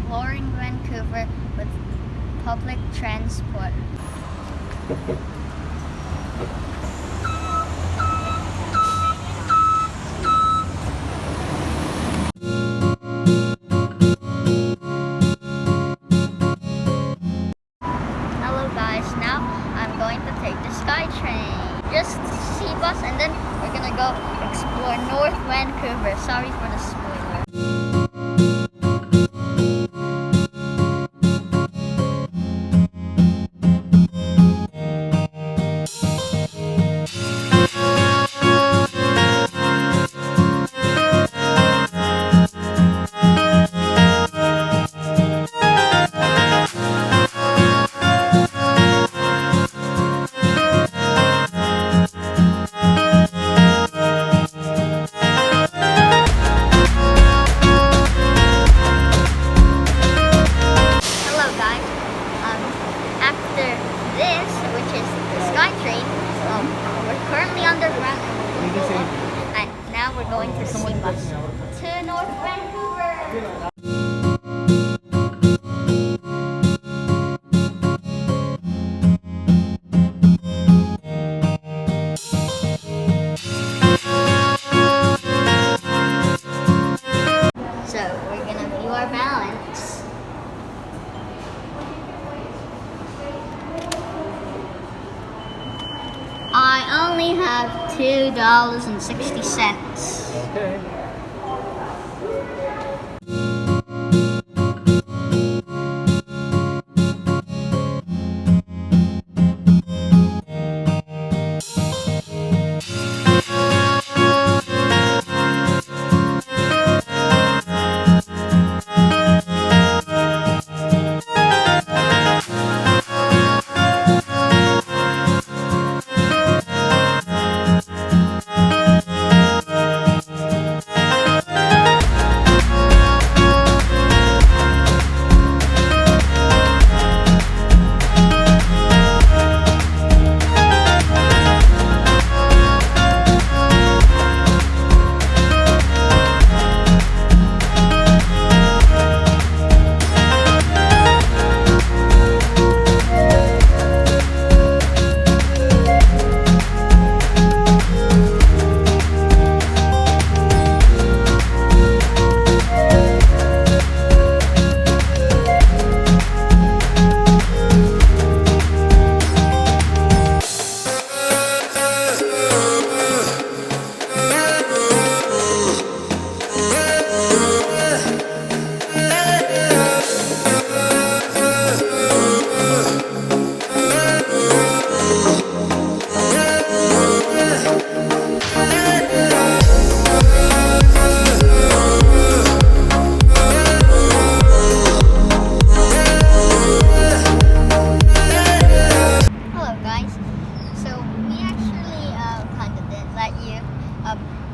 exploring Vancouver with public transport. Hello guys, now I'm going to take the SkyTrain. Just see bus and then we're gonna go explore North Vancouver. Sorry for the spoiler. After this, which is the SkyTrain, we're currently underground and now we're going to see bus to North Vancouver. So we're gonna view our balance. I only have $2.60. Okay.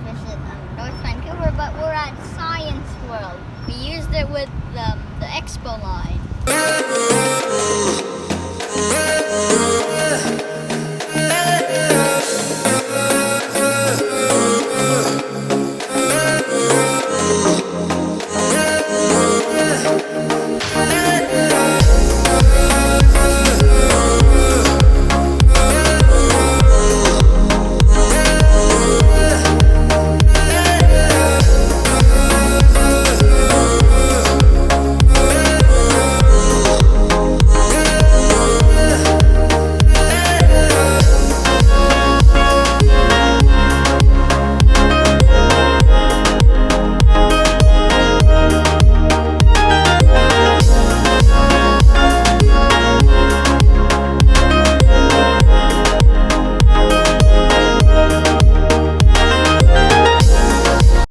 Visit North Vancouver, but we're at Science World. We used it with